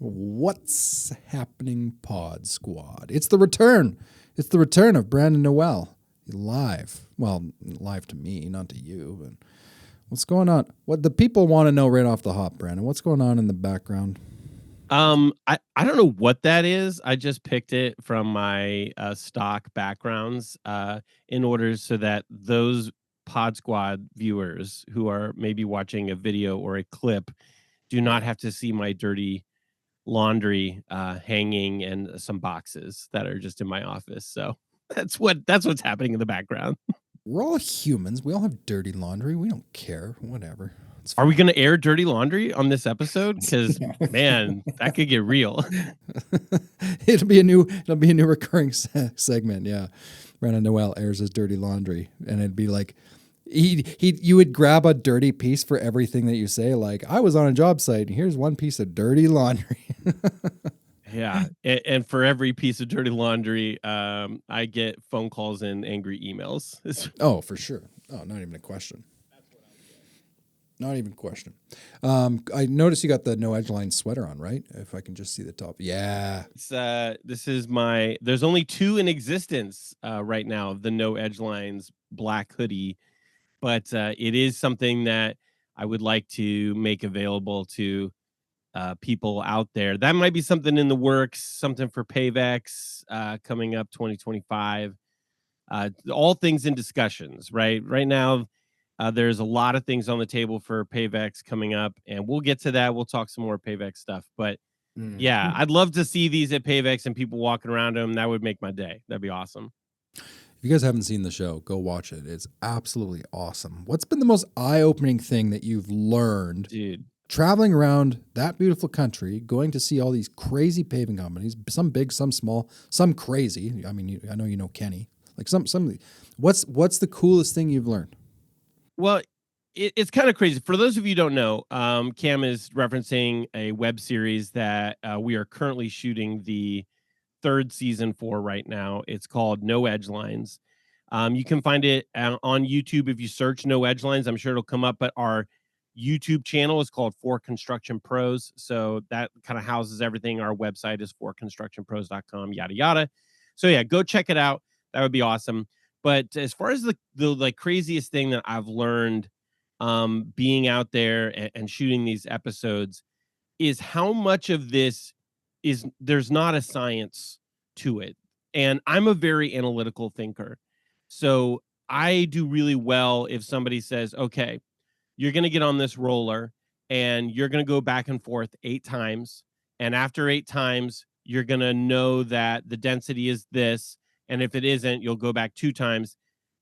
What's happening, Pod Squad? It's the return. It's the return of Brandon Noel live. Well, live to me, not to you. But what's going on? What the people want to know right off the hop, Brandon? What's going on in the background? I don't know what that is. I just picked it from my stock backgrounds in order so that those Pod Squad viewers who are maybe watching a video or a clip do not have to see my dirty laundry hanging and some boxes that are just in my office. So that's what's happening in the background. We're all humans. We all have dirty laundry. We don't care. Whatever. Are we going to air dirty laundry on this episode? Because man, that could get real. It'll be a new recurring segment. Yeah, Brandon Noel airs his dirty laundry, and it'd be like you would grab a dirty piece for everything that you say. Like, I was on a job site, and here's one piece of dirty laundry. Yeah, and for every piece of dirty laundry, I get phone calls and angry emails. Oh, for sure. Oh, not even a question. Not even a question. I noticed you got the No Edgeline sweater on, right? If I can just see the top. Yeah. This is my. There's only two in existence right now of the No Edgelines black hoodie, but it is something that I would like to make available to people out there. That might be something in the works. Something for Payvex coming up 2025. All things in discussions. Right now. There's a lot of things on the table for Payvex coming up, and we'll get to that. We'll talk some more Payvex stuff. But yeah, I'd love to see these at Payvex and people walking around them. That would make my day. That'd be awesome. If you guys haven't seen the show, go watch it. It's absolutely awesome. What's been the most eye-opening thing that you've learned, dude, traveling around that beautiful country, going to see all these crazy paving companies, some big, some small, some crazy. I mean, I know you know Kenny. Like some. What's the coolest thing you've learned? Well, it's kind of crazy. For those of you who don't know, Cam is referencing a web series that we are currently shooting the third season for right now. It's called No Edgelines. You can find it on YouTube if you search No Edgelines. I'm sure it'll come up, but our YouTube channel is called For Construction Pros. So that kind of houses everything. Our website is forconstructionpros.com, yada, yada. So yeah, go check it out. That would be awesome. But as far as the like craziest thing that I've learned being out there and shooting these episodes is how much of this is there's not a science to it. And I'm a very analytical thinker. So I do really well if somebody says, okay, you're going to get on this roller and you're going to go back and forth 8 times. And after 8 times, you're going to know that the density is this. And if it isn't, you'll go back 2 times.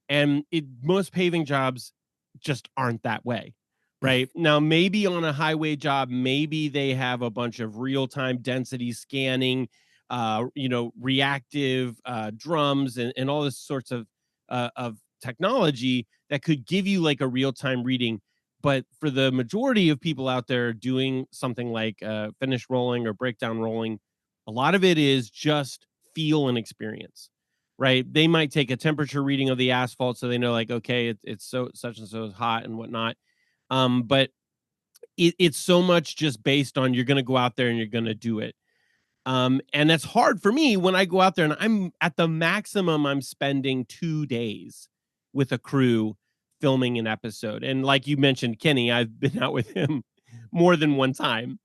And most paving jobs just aren't that way. Right now, maybe on a highway job, maybe they have a bunch of real-time density scanning, reactive drums and all this sorts of technology that could give you like a real-time reading. But for the majority of people out there doing something like finish rolling or breakdown rolling, a lot of it is just feel and experience. Right, they might take a temperature reading of the asphalt, so they know, like, okay, it's so such and so hot and whatnot. But it's so much just based on you're going to go out there and you're going to do it. And that's hard for me when I go out there and I'm at the maximum. I'm spending 2 days with a crew filming an episode, and like you mentioned, Kenny, I've been out with him more than one time.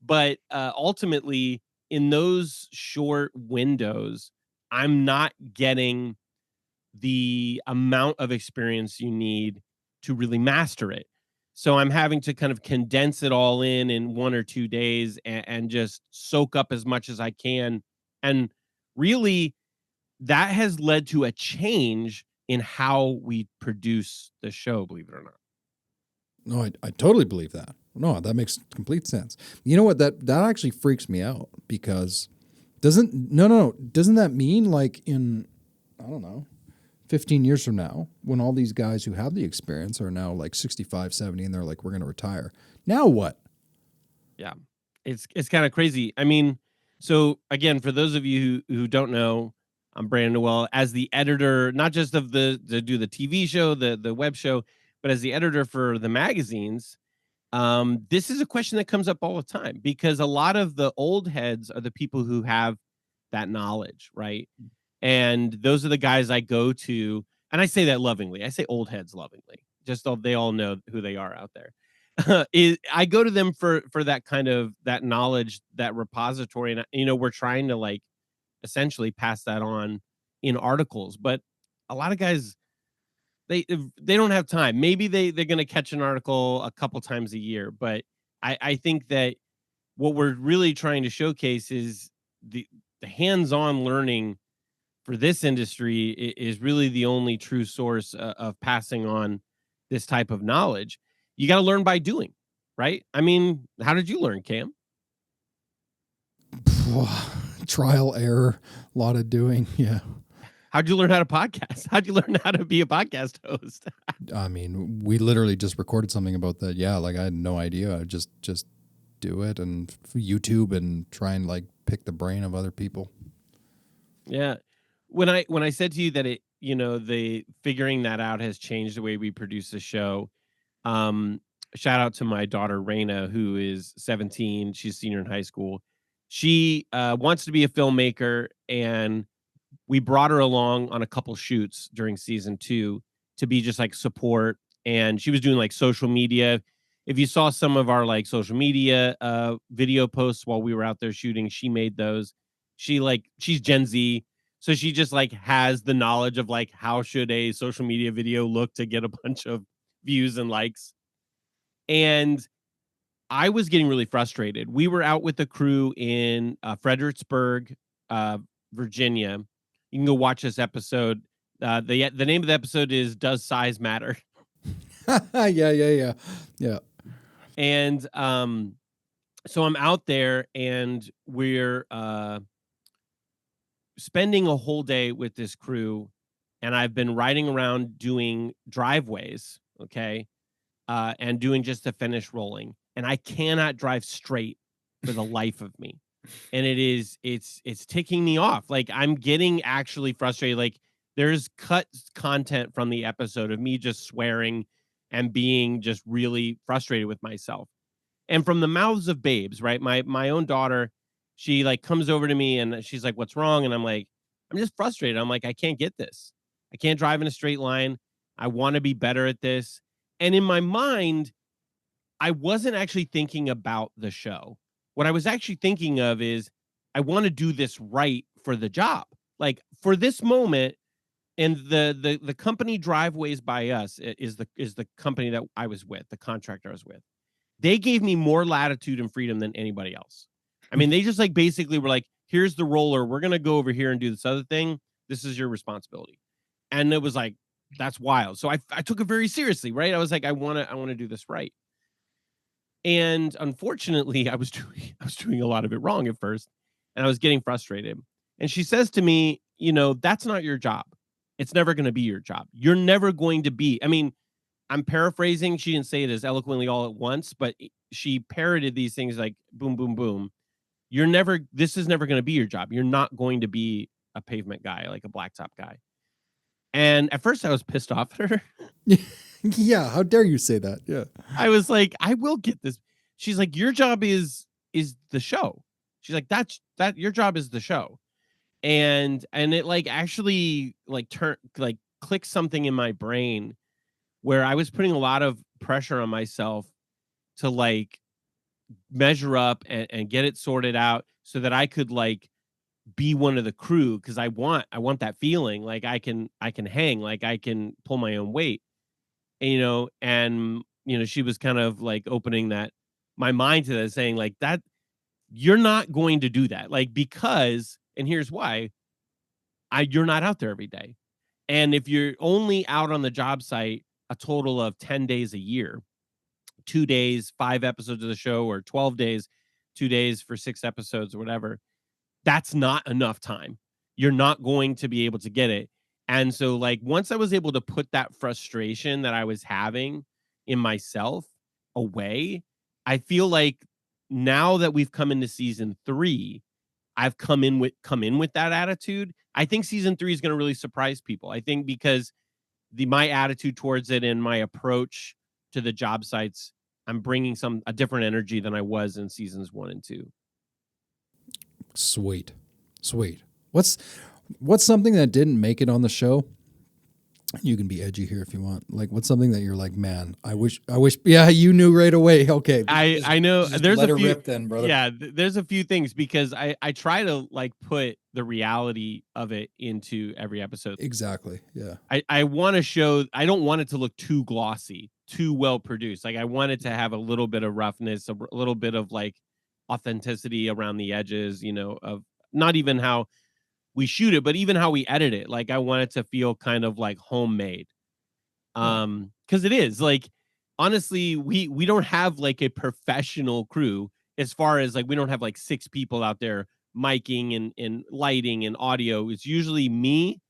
But ultimately, in those short windows, I'm not getting the amount of experience you need to really master it. So I'm having to kind of condense it all in 1 or 2 days and just soak up as much as I can. And really, that has led to a change in how we produce the show, believe it or not. No, I totally believe that. No, that makes complete sense. You know what? That actually freaks me out because doesn't that mean like in, I don't know, 15 years from now, when all these guys who have the experience are now like 65, 70, and they're like, we're going to retire. Now what? Yeah, it's kind of crazy. I mean, so again, for those of you who don't know, I'm Brandon Noel as the editor, not just of the TV show, the web show, but as the editor for the magazines. This is a question that comes up all the time because a lot of the old heads are the people who have that knowledge, right? And those are the guys I go to, and I say that lovingly. I say old heads lovingly, just so they all know who they are out there. I go to them for that kind of that knowledge, that repository, and we're trying to like essentially pass that on in articles. But a lot of guys they don't have time. Maybe they're going to catch an article a couple times a year, but I think that what we're really trying to showcase is the hands-on learning for this industry is really the only true source of passing on this type of knowledge. You got to learn by doing, right? I mean, how did you learn, Cam? Trial, error, a lot of doing. Yeah. How'd you learn how to podcast? How'd you learn how to be a podcast host? I mean, we literally just recorded something about that. Yeah, like I had no idea. I just do it and YouTube and try and like pick the brain of other people. Yeah. When I said to you that the figuring that out has changed the way we produce the show. Um, Shout out to my daughter Raina, who is 17. She's a senior in high school. She wants to be a filmmaker, and we brought her along on a couple shoots during season 2 to be just like support. And she was doing like social media. If you saw some of our like social media video posts while we were out there shooting, she made those. She's Gen Z, so she just like has the knowledge of like how should a social media video look to get a bunch of views and likes. And I was getting really frustrated. We were out with the crew in Fredericksburg, Virginia. You can go watch this episode. The name of the episode is "Does Size Matter?" Yeah. And so I'm out there, and we're spending a whole day with this crew, and I've been riding around doing driveways, okay, and doing just the finish rolling, and I cannot drive straight for the life of me. And it's ticking me off. Like I'm getting actually frustrated. Like there's cut content from the episode of me just swearing and being just really frustrated with myself. And from the mouths of babes, right? My own daughter, she like comes over to me and she's like, "What's wrong?" And I'm like, "I'm just frustrated." I'm like, "I can't get this. I can't drive in a straight line. I want to be better at this." And in my mind, I wasn't actually thinking about the show. What I was actually thinking of is I want to do this right for the job. Like for this moment, and the company Driveways by Us is the company that I was with, the contractor I was with. They gave me more latitude and freedom than anybody else. I mean, they just like basically were like, "Here's the roller. We're gonna go over here and do this other thing. This is your responsibility." And it was like, that's wild. So I took it very seriously, right? I was like, I wanna do this right. And unfortunately, I was doing a lot of it wrong at first, and I was getting frustrated. And she says to me, "That's not your job. It's never going to be your job. You're never going to be." I mean, I'm paraphrasing. She didn't say it as eloquently all at once, but she parroted these things like boom, boom, boom. This is never going to be your job. You're not going to be a pavement guy, like a blacktop guy. And at first I was pissed off at her. Yeah. How dare you say that? Yeah. I was like, I will get this. She's like, your job is the show. She's like, that your job is the show. And it like actually like clicked something in my brain where I was putting a lot of pressure on myself to like measure up and get it sorted out so that I could like be one of the crew because I want that feeling like I can hang, like I can pull my own weight. And she was kind of like opening that my mind to that, saying like that you're not going to do that, like, because, and here's why, you're not out there every day. And if you're only out on the job site a total of 10 days a year, 2 days 5 episodes of the show, or 12 days 2 days for 6 episodes or whatever, that's not enough time. You're not going to be able to get it. And so, like, once I was able to put that frustration that I was having in myself away, I feel like now that we've come into season 3, I've come in with that attitude. I think season 3 is going to really surprise people. I think because my attitude towards it and my approach to the job sites, I'm bringing a different energy than I was in seasons 1 and 2. Sweet. What's something that didn't make it on the show? You can be edgy here if you want. Like, what's something that you're like, man, I wish. Yeah, you knew right away. Okay, I know Just there's let a her few. rip then, brother. Yeah, there's a few things because I try to like put the reality of it into every episode. exactly. Yeah. I want to show. I don't want it to look too glossy, too well produced. Like I want it to have a little bit of roughness, a little bit of like authenticity around the edges. Of not even how we shoot it, but even how we edit it. Like I want it to feel kind of like homemade. Because it is like honestly, we don't have like a professional crew as far as like we don't have like 6 people out there miking and lighting and audio. It's usually me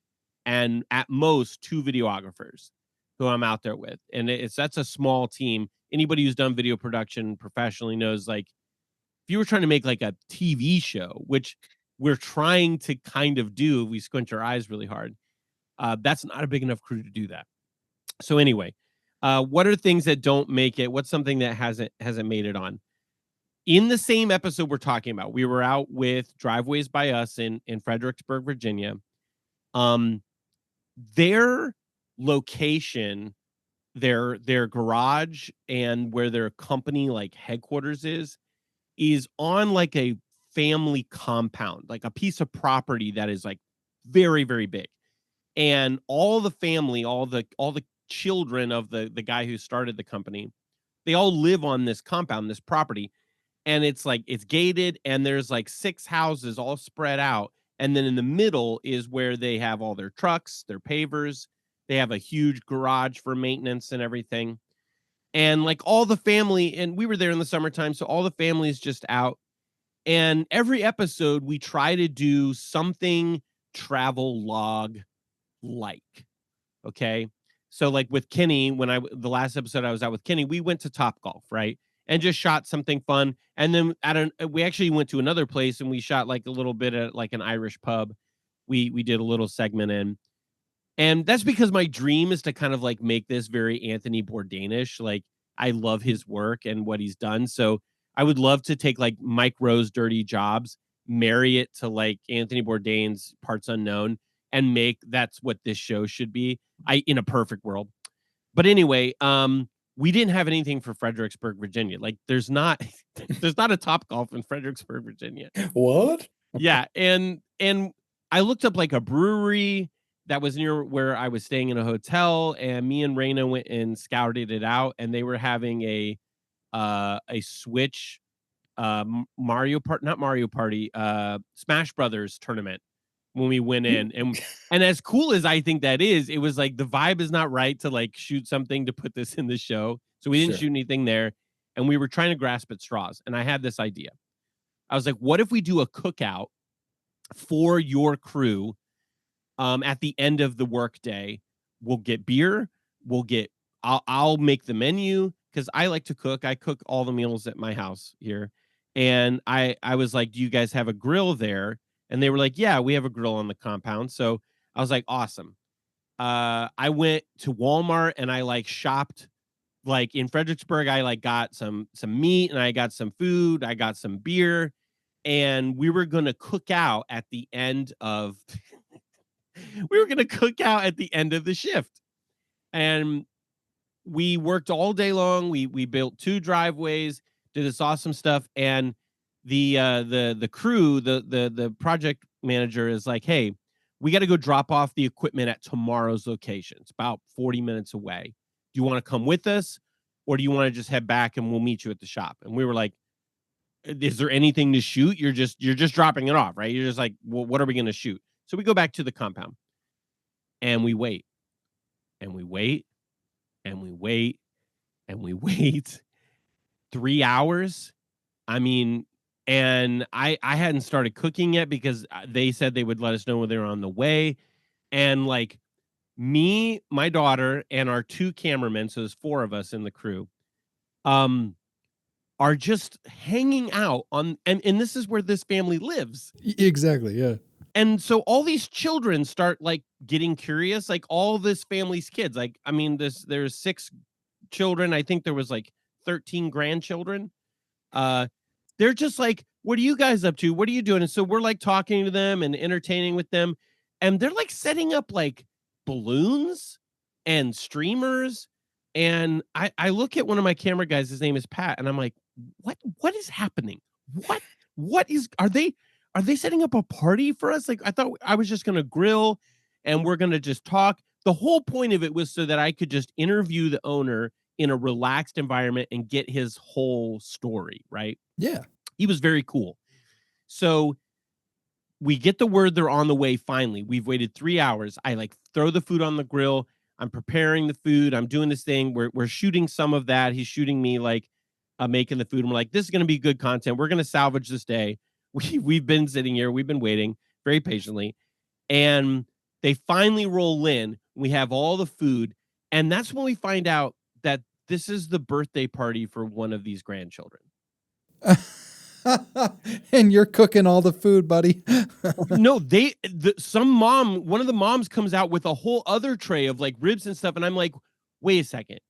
and at most 2 videographers who I'm out there with. And that's a small team. Anybody who's done video production professionally knows like if you were trying to make like a TV show, which we're trying to kind of do if we squint our eyes really hard, that's not a big enough crew to do that. So anyway, what are things that don't make it? What's something that hasn't made it on? In the same episode we're talking about, we were out with Driveways by Us in Fredericksburg, Virginia. Their location, their garage, and where their company like headquarters is on like a family compound, like a piece of property that is like very, very big. And all the family, all the children of the guy who started the company, they all live on this compound, this property. And it's like it's gated and there's like 6 houses all spread out. And then in the middle is where they have all their trucks, their pavers. They have a huge garage for maintenance and everything. And like all the family, and we were there in the summertime, so all the family is just out. And every episode we try to do something travel log like. Okay. So like with Kenny, the last episode I was out with Kenny, we went to Topgolf, right? And just shot something fun. And then we actually went to another place and we shot like a little bit at like an Irish pub. We did a little segment in. And that's because my dream is to kind of like make this very Anthony Bourdainish. Like I love his work and what he's done. So I would love to take like Mike Rowe's Dirty Jobs, marry it to like Anthony Bourdain's Parts Unknown, and make that's what this show should be. In a perfect world. But anyway, we didn't have anything for Fredericksburg, Virginia. Like there's not there's not a Topgolf in Fredericksburg, Virginia. What? Yeah, and I looked up like a brewery that was near where I was staying in a hotel, and me and Raina went and scouted it out, and they were having a Switch not Mario Party, Smash Brothers tournament when we went in. And as cool as I think that is, it was like the vibe is not right to like shoot something to put this in the show. So we didn't shoot anything there, and we were trying to grasp at straws. And I had this idea. I was like, what if we do a cookout for your crew at the end of the workday? We'll get beer. I'll make the menu because I like to cook. I cook all the meals at my house here. And I was like, do you guys have a grill there? And they were like, yeah, we have a grill on the compound. So I was like, awesome. I went to Walmart and I like shopped like in Fredericksburg. I like got some meat and I got some food. I got some beer, and we were going to cook out at the end of the shift. And we worked all day long. We built 2 driveways, did this awesome stuff. And the crew, the project manager is like, hey, we got to go drop off the equipment at tomorrow's location. It's about 40 minutes away. Do you want to come with us, or do you want to just head back and we'll meet you at the shop? And we were like, is there anything to shoot? You're just dropping it off, right? You're just like, well, what are we going to shoot? So we go back to the compound and we wait and we wait and we wait and we wait 3 hours. I mean, and I hadn't started cooking yet because they said they would let us know when they were on the way. And like me, my daughter, and our 2 cameramen, so there's 4 of us in the crew, are just hanging out on, and this is where this family lives. Exactly, yeah. And so all these children start like getting curious, like all this family's kids. Like, I mean, there's 6 children. I think there was like 13 grandchildren. They're just like, what are you guys up to? What are you doing? And so we're like talking to them and entertaining with them. And they're like setting up like balloons and streamers. And I look at one of my camera guys, his name is Pat, and I'm like, what is happening? Are they setting up a party for us? Like, I thought I was just gonna grill and we're gonna just talk. The whole point of it was so that I could just interview the owner in a relaxed environment and get his whole story, right? Yeah. He was very cool. So we get the word they're on the way finally. We've waited 3 hours. I like throw the food on the grill. I'm preparing the food. I'm doing this thing. We're shooting some of that. He's shooting me like making the food. And we're like, this is going to be good content. We're going to salvage this day. We've been sitting here. We've been waiting very patiently. And they finally roll in. We have all the food. And that's when we find out that this is the birthday party for one of these grandchildren. And you're cooking all the food, buddy. No, one of the moms comes out with a whole other tray of like ribs and stuff. And I'm like, wait a second.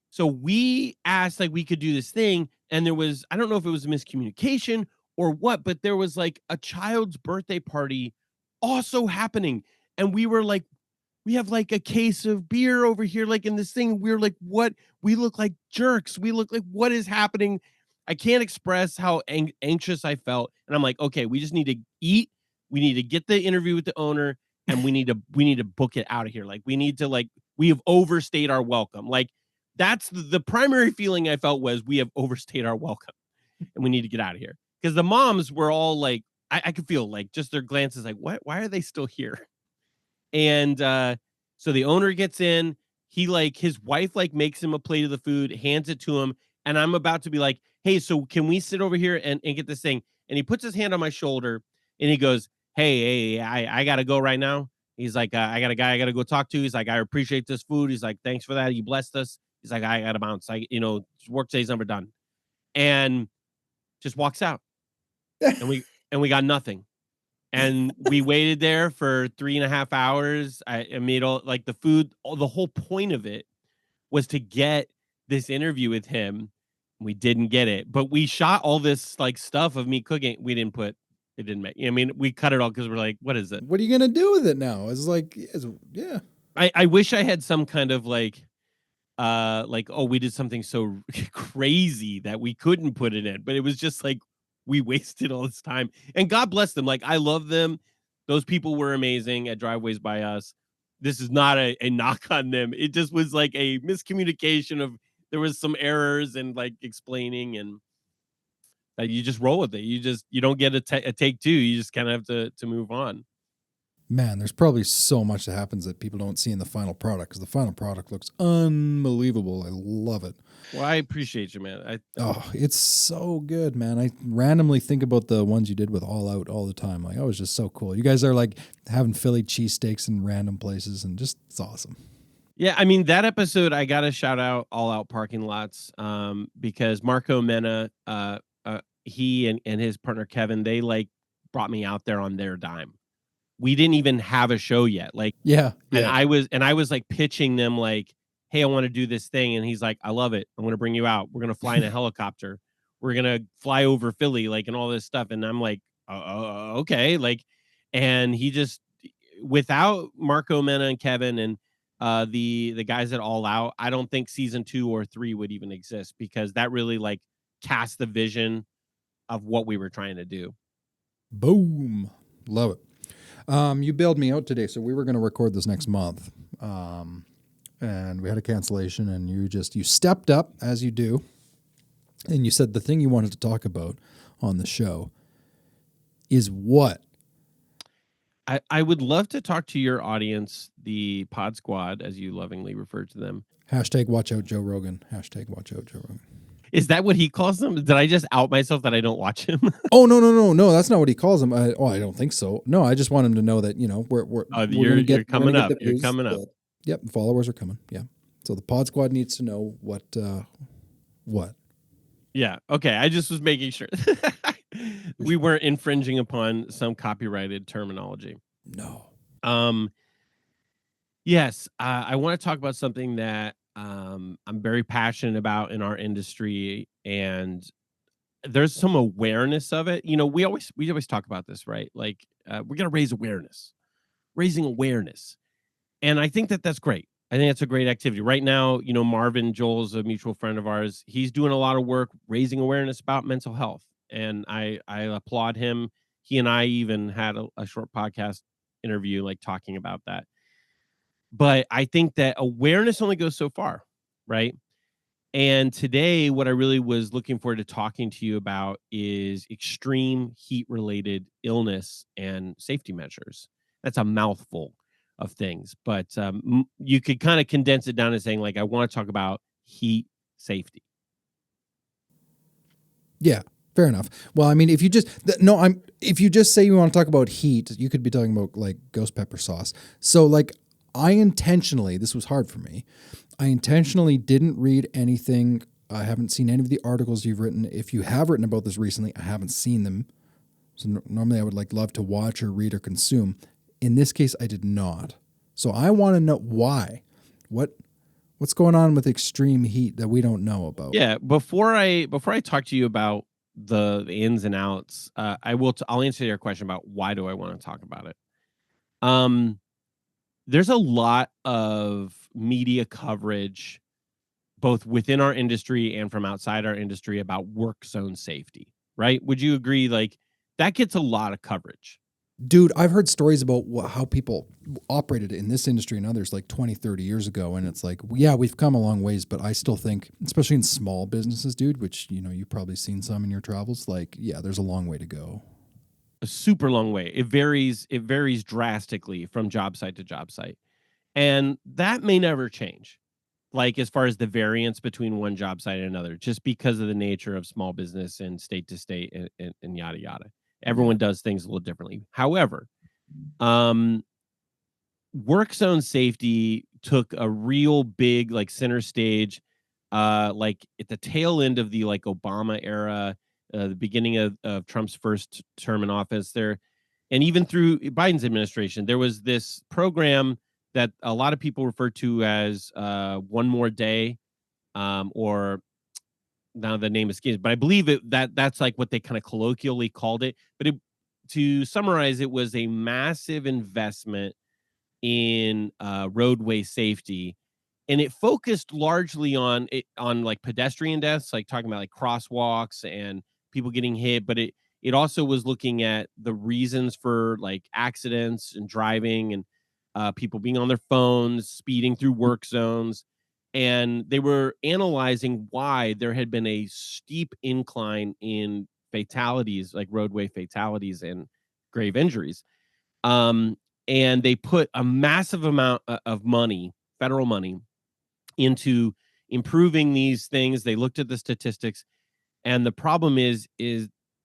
So we asked like we could do this thing. And there was, I don't know if it was a miscommunication or what, but there was like a child's birthday party also happening. And we were like, we have like a case of beer over here, like in this thing. We're like, what? We look like jerks. We look like, what is happening? I can't express how anxious I felt. And I'm like, okay, we just need to eat. We need to get the interview with the owner and we need to book it out of here. Like we have overstayed our welcome. Like that's the primary feeling I felt was we have overstayed our welcome and we need to get out of here. Because the moms were all like, I could feel like just their glances like, what? Why are they still here? And so the owner gets in. He like his wife like makes him a plate of the food, hands it to him, and I'm about to be like, hey, so can we sit over here and get this thing? And he puts his hand on my shoulder and he goes, hey, I gotta go right now. He's like, I got a guy I gotta go talk to. He's like, I appreciate this food. He's like, thanks for that. You blessed us. He's like, I gotta bounce. Work day's never done. And just walks out. And we got nothing. And we waited there for 3.5 hours. I made all like the food. The whole point of it was to get this interview with him. We didn't get it, but we shot all this like stuff of me cooking. We didn't put it didn't make. I mean, we cut it all because we're like, what is it? What are you gonna do with it now? It's like, yeah. I wish I had some kind of like oh, we did something so crazy that we couldn't put it in, but it was just like we wasted all this time. And God bless them. Like I love them. Those people were amazing at Driveways by Us. This is not a knock on them. It just was like a miscommunication of there was some errors and like explaining and that you just roll with it. You don't get a take two. You just kind of have to move on. Man, there's probably so much that happens that people don't see in the final product because the final product looks unbelievable. I love it. Well, I appreciate you, man. It's so good, man. I randomly think about the ones you did with All Out all the time. Like, oh, it's just so cool. You guys are like having Philly cheesesteaks in random places and just, it's awesome. Yeah, I mean, that episode, I got to shout out All Out Parking Lots because Marco Mena, he and his partner Kevin, they like brought me out there on their dime. We didn't even have a show yet. Like, yeah. And I was like pitching them like, hey, I want to do this thing. And he's like, I love it. I'm going to bring you out. We're going to fly in a helicopter. We're going to fly over Philly, like, and all this stuff. And I'm like, okay. Like, and he just, without Marco Mena and Kevin and the guys at All Out, I don't think season 2 or 3 would even exist because that really like cast the vision of what we were trying to do. Boom. Love it. You bailed me out today, so we were going to record this next month, and we had a cancellation, and you stepped up, as you do, and you said the thing you wanted to talk about on the show is what? I would love to talk to your audience, the Pod Squad, as you lovingly refer to them. Hashtag watch out Joe Rogan. Hashtag watch out Joe Rogan. Is that what he calls them? Did I just out myself that I don't watch him? Oh, no. That's not what he calls them. I don't think so. No, I just want him to know that, you're coming up. You're coming up. Yep. The followers are coming. Yeah. So the Pod Squad needs to know what. Yeah. Okay. I just was making sure we weren't infringing upon some copyrighted terminology. No. Yes. I want to talk about something that I'm very passionate about in our industry, and there's some awareness of it. You know, we always talk about this, right? Like, we're gonna raising awareness, and I think that that's great. I think that's a great activity. Right now, you know, Marvin Joel's a mutual friend of ours. He's doing a lot of work raising awareness about mental health, and I applaud him. He and I even had a short podcast interview, like talking about that. But I think that awareness only goes so far, right? And today, what I really was looking forward to talking to you about is extreme heat related illness and safety measures. That's a mouthful of things, but you could kind of condense it down to saying, like, I want to talk about heat safety. Yeah, fair enough. Well, I mean, if you just no, I'm if you just say you want to talk about heat, you could be talking about like ghost pepper sauce. So like I intentionally, this was hard for me. I intentionally didn't read anything. I haven't seen any of the articles you've written. If you have written about this recently, I haven't seen them. So normally I would like love to watch or read or consume. In this case, I did not. So I want to know why. What's going on with extreme heat that we don't know about? Yeah, before I talk to you about the ins and outs, I'll answer your question about why do I want to talk about it. Um, there's a lot of media coverage both within our industry and from outside our industry about work zone safety, right? Would you agree? Like, that gets a lot of coverage. Dude, I've heard stories about how people operated in this industry and others like 20, 30 years ago. And it's like, yeah, we've come a long ways, but I still think, especially in small businesses, dude, which, you know, you've probably seen some in your travels, like, yeah, there's a long way to go. A super long way. It varies drastically from job site to job site. And that may never change. Like, as far as the variance between one job site and another, just because of the nature of small business and state to state and yada yada. Yeah. Everyone does things a little differently. However, um, work zone safety took a real big, like, center stage, like at the tail end of the, like, Obama era, the beginning of Trump's first term in office there, and even through Biden's administration. There was this program that a lot of people refer to as one more day, or now the name escapes, but I believe that's like what they kind of colloquially called it. But to summarize, it was a massive investment in roadway safety, and it focused largely on like pedestrian deaths, like talking about like crosswalks and people getting hit. But it also was looking at the reasons for like accidents and driving, and people being on their phones, speeding through work zones. And they were analyzing why there had been a steep incline in fatalities, like roadway fatalities and grave injuries. um, and they put a massive amount of money, federal money, into improving these things. They looked at the statistics, and the problem is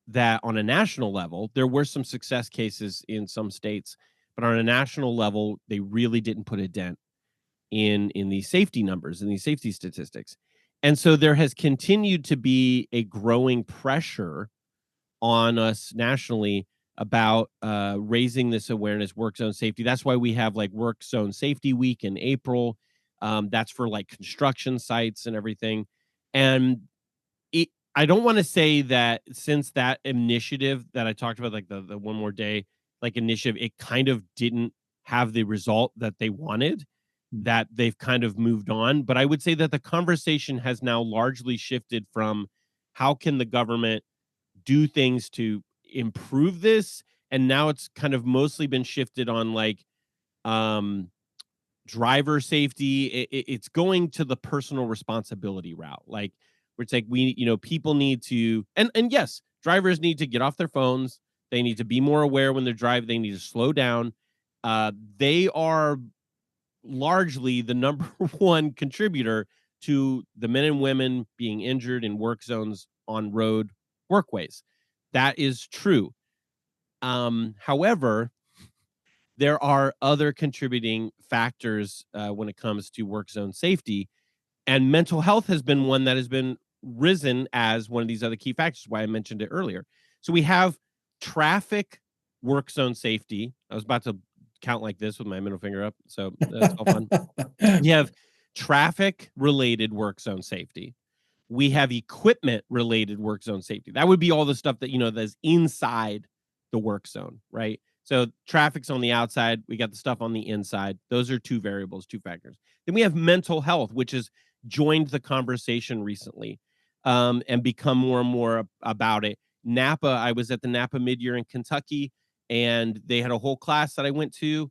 that on a national level, there were some success cases in some states, but on a national level, they really didn't put a dent in these safety numbers and these safety statistics. And so there has continued to be a growing pressure on us nationally about raising this awareness, work zone safety. That's why we have like work zone safety week in April. That's for like construction sites and everything. And I don't want to say that since that initiative that I talked about, like the one more day, like initiative, it kind of didn't have the result that they wanted, that they've kind of moved on. But I would say that the conversation has now largely shifted from how can the government do things to improve this, and now it's kind of mostly been shifted on like um driver safety. It's going to the personal responsibility route, like where it's like people need to, and yes, drivers need to get off their phones. They need to be more aware when they're driving. They need to slow down. They are largely the number one contributor to the men and women being injured in work zones on road workways. That is true. However, there are other contributing factors when it comes to work zone safety, and mental health has been one that has been risen as one of these other key factors. Why I mentioned it earlier. So we have traffic, work zone safety. I was about to count like this with my middle finger up, so that's all fun. We have traffic related work zone safety. We have equipment related work zone safety. That would be all the stuff that, that's inside the work zone, right? So traffic's on the outside. We got the stuff on the inside. Those are two variables, two factors. Then we have mental health, which has joined the conversation recently, and become more and more about it. Napa, I was at the Napa Midyear in Kentucky, and they had a whole class that I went to.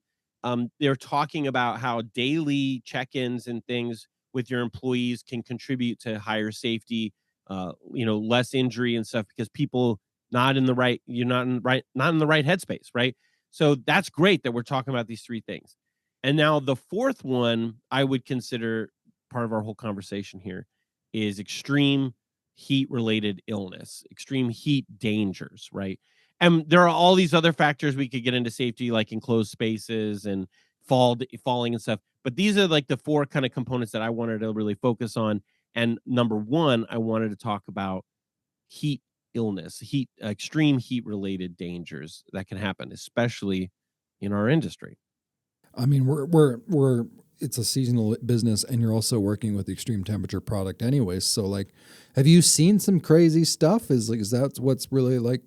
They're talking about how daily check-ins and things with your employees can contribute to higher safety, less injury and stuff, because people you're not in the right headspace, right? So that's great that we're talking about these three things. And now the fourth one I would consider part of our whole conversation here is extreme heat related illness, extreme heat dangers, right? And there are all these other factors we could get into safety, like enclosed spaces and falling and stuff. But these are like the four kind of components that I wanted to really focus on. And number one, I wanted to talk about heat illness, extreme heat related dangers that can happen, especially in our industry. I mean, we're it's a seasonal business, and you're also working with the extreme temperature product, anyways. So, like, have you seen some crazy stuff? Is that what's really like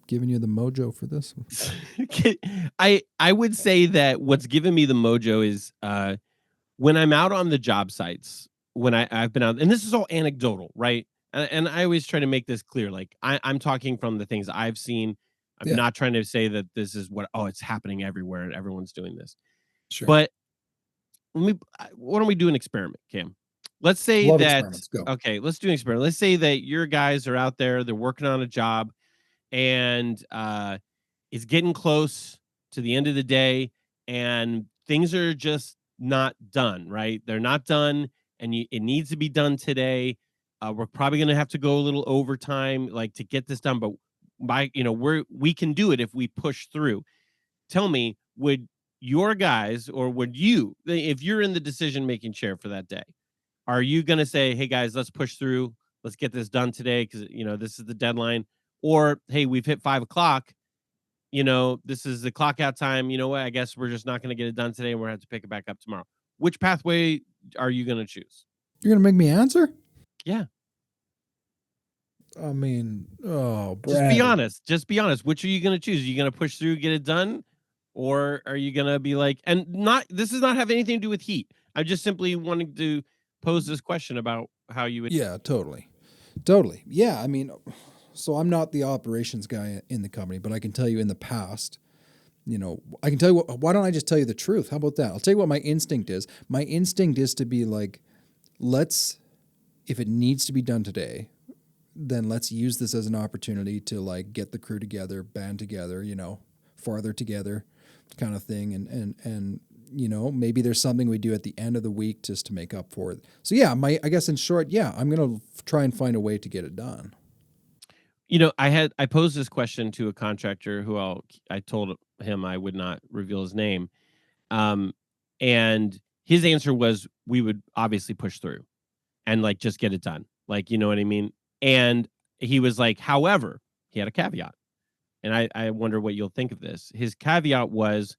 giving you the mojo for this? I would say that what's given me the mojo is when I'm out on the job sites, when I've been out, and this is all anecdotal, right? And I always try to make this clear. Like I'm talking from the things I've seen. I'm Yeah, not trying to say that this is it's happening everywhere and everyone's doing this. sure. But why don't we do an experiment, Cam? Let's say Love that, experiments. Go. okay, let's do an experiment. Let's say that your guys are out there, they're working on a job, and it's getting close to the end of the day, and things are just not done, right? They're not done, and it needs to be done today. We're probably going to have to go a little overtime, like, to get this done, but we can do it if we push through. Tell me, would your guys, or would you, if you're in the decision making chair for that day, are you going to say, hey guys, let's push through, let's get this done today because this is the deadline? Or, hey, we've hit 5 o'clock, this is the clock out time, you know what, I guess we're just not going to get it done today and we're going to have to pick it back up tomorrow? Which pathway are you going to choose? You're gonna make me answer? Yeah. I mean, oh, Just be Brad. honest. Just be honest. Which are you going to choose? Are you going to push through, get it done? Or are you going to be like, and this does not have anything to do with heat. I just simply wanting to pose this question about how you would. Yeah, totally. Yeah, I mean, so I'm not the operations guy in the company, but I can tell you in the past, I can tell you why don't I just tell you the truth? How about that? I'll tell you what my instinct is. My instinct is to be like, if it needs to be done today, then let's use this as an opportunity to like get the crew together, band together, farther together kind of thing. And maybe there's something we do at the end of the week just to make up for it. So yeah, I guess in short, yeah, I'm going to try and find a way to get it done. I posed this question to a contractor who I told him I would not reveal his name. And his answer was, we would obviously push through and like just get it done. Like, you know what I mean? And he was like, however, he had a caveat. And I wonder what you'll think of this. His caveat was,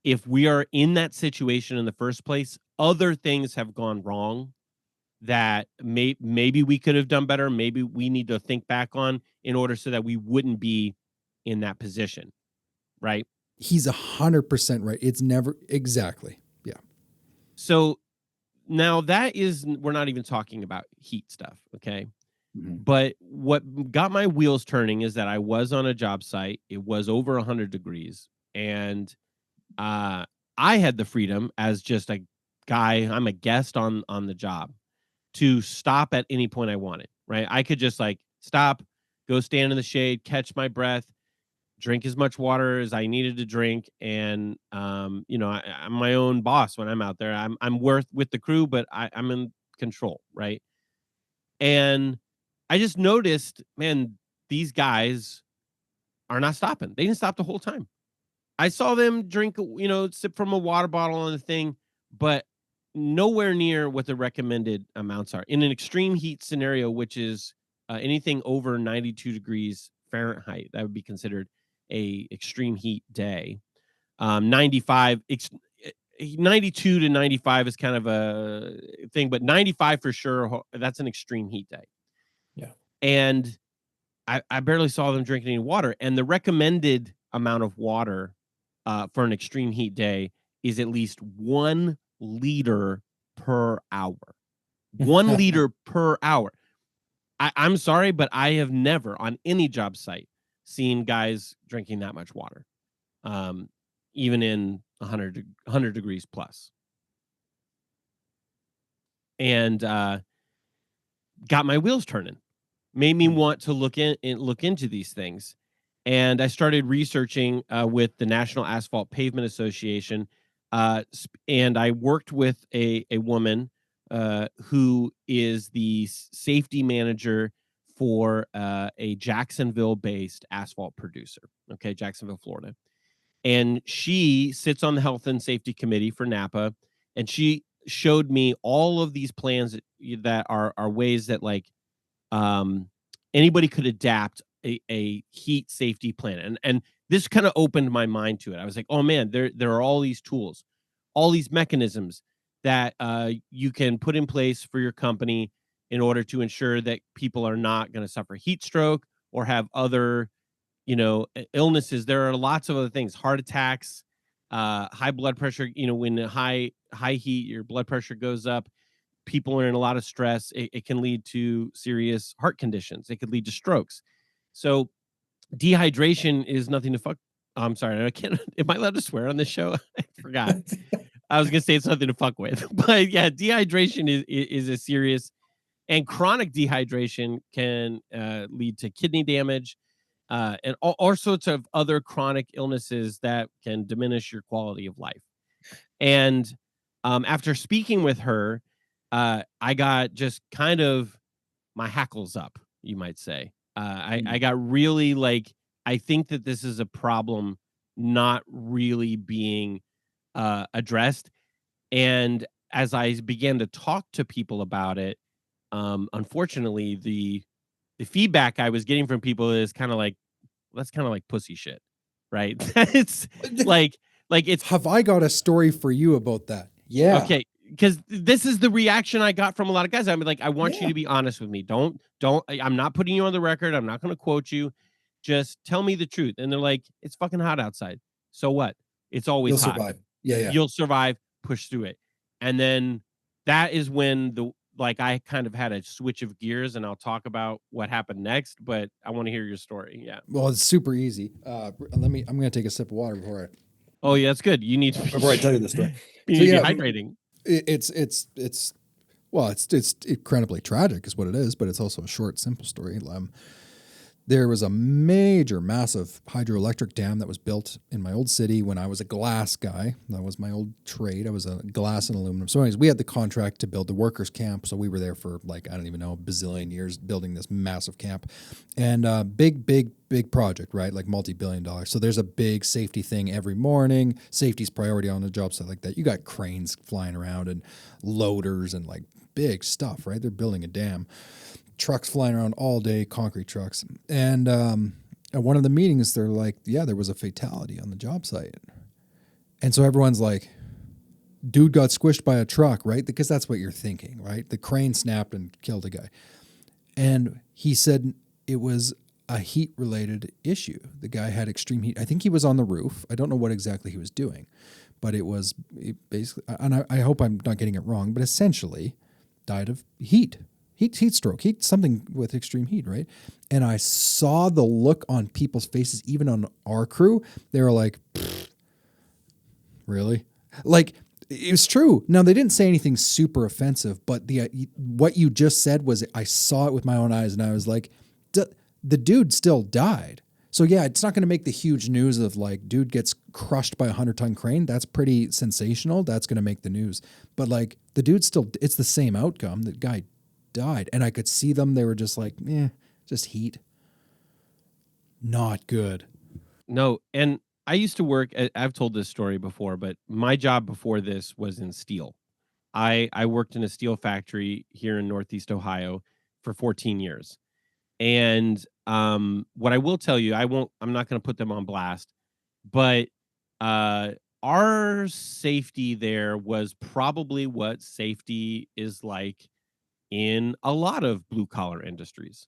if we are in that situation in the first place, other things have gone wrong that maybe we could have done better. Maybe we need to think back on in order so that we wouldn't be in that position. Right. He's 100% right. It's never exactly. Yeah. So now we're not even talking about heat stuff. Okay. Mm-hmm. But what got my wheels turning is that I was on a job site. It was over 100 degrees. And I had the freedom, as just a guy, I'm a guest on the job, to stop at any point I wanted, right? I could just like stop, go stand in the shade, catch my breath, drink as much water as I needed to drink. And, I'm my own boss when I'm out there. I'm with the crew, but I'm in control, right? And I just noticed, man, these guys are not stopping. They didn't stop the whole time. I saw them drink, sip from a water bottle on the thing, but nowhere near what the recommended amounts are in an extreme heat scenario, which is anything over 92 degrees Fahrenheit. That would be considered a extreme heat day. 95 92 to 95 is kind of a thing, but 95 for sure. That's an extreme heat day. Yeah. And I barely saw them drinking any water. And the recommended amount of water for an extreme heat day is at least 1 liter per hour. 1 liter per hour. I'm sorry, but I have never on any job site seen guys drinking that much water, even in 100 degrees plus. And got my wheels turning, made me want to look into these things. And I started researching with the National Asphalt Pavement Association, and I worked with a woman who is the safety manager for a Jacksonville-based asphalt producer. Okay, Jacksonville, Florida, and she sits on the Health and Safety Committee for Napa, and she showed me all of these plans that are ways that like um, anybody could adapt a heat safety plan. And this kind of opened my mind to it. I was like, oh man, there are all these tools, all these mechanisms that you can put in place for your company in order to ensure that people are not going to suffer heat stroke or have other, illnesses. There are lots of other things, heart attacks, high blood pressure. When high heat, your blood pressure goes up, people are in a lot of stress. It can lead to serious heart conditions. It could lead to strokes. So dehydration is nothing to fuck. I'm sorry, I can't. Am I allowed to swear on this show? I forgot. I was gonna say it's nothing to fuck with, but yeah, dehydration is a serious, and chronic dehydration can lead to kidney damage and all sorts of other chronic illnesses that can diminish your quality of life. And after speaking with her, I got just kind of my hackles up, you might say. I got really like, I think that this is a problem not really being addressed. And as I began to talk to people about it, unfortunately, the feedback I was getting from people is kind of like, that's kind of like pussy shit, right? It's like it's. Have I got a story for you about that? Yeah. Okay, because this is the reaction I got from a lot of guys. I'm like, I want you to be honest with me. Don't. I'm not putting you on the record. I'm not going to quote you. Just tell me the truth. And they're like, it's fucking hot outside. So what? It's always You'll hot. survive. Yeah. You'll survive. Push through it. And then that is when I kind of had a switch of gears, and I'll talk about what happened next. But I want to hear your story. Yeah. Well, it's super easy. I'm going to take a sip of water before I. Oh yeah, that's good. You need to Before I tell you the story. you need to be hydrating. It's incredibly tragic is what it is, but it's also a short, simple story. There was a major, massive hydroelectric dam that was built in my old city when I was a glass guy. That was my old trade. I was a glass and aluminum. So anyways, we had the contract to build the workers camp. So we were there for like, I don't even know, a bazillion years building this massive camp. And big project, right? Like multi-billion dollars. So there's a big safety thing every morning. Safety's priority on a job site like that. You got cranes flying around and loaders and like big stuff, right? They're building a dam. Trucks flying around all day, concrete trucks. And at one of the meetings, they're like, yeah, there was a fatality on the job site. And so everyone's like, dude got squished by a truck, right? Because that's what you're thinking, right? The crane snapped and killed a guy. And he said it was a heat-related issue. The guy had extreme heat. I think he was on the roof. I don't know what exactly he was doing, but it basically, and I hope I'm not getting it wrong, but essentially died of heat stroke, something with extreme heat, right? And I saw the look on people's faces, even on our crew. They were like, really? Like, it was true. Now, they didn't say anything super offensive, but what you just said was, I saw it with my own eyes, and I was like, the dude still died. So yeah, it's not going to make the huge news of like, dude gets crushed by a 100-ton crane. That's pretty sensational. That's going to make the news. But like, the dude still, it's the same outcome. The guy died, and I could see them. They were just like, just heat. Not good. No, and I used to work. I've told this story before, but my job before this was in steel. I worked in a steel factory here in Northeast Ohio for 14 years, and what I will tell you, I'm not going to put them on blast, but our safety there was probably what safety is like in a lot of blue collar industries.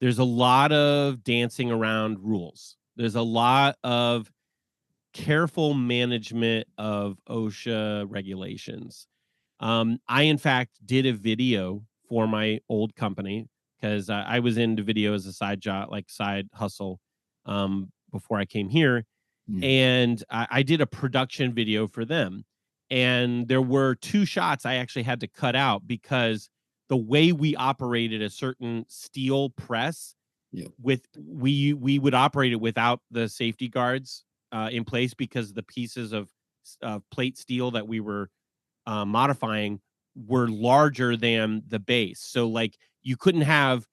There's a lot of dancing around rules. There's a lot of careful management of OSHA regulations. I, in fact, did a video for my old company because I was into video as a side job, like side hustle, before I came here. Mm. And I did a production video for them. And there were two shots I actually had to cut out because the way we operated a certain steel press Yeah. we would operate it without the safety guards in place because the pieces of plate steel that we were modifying were larger than the base. So like you couldn't have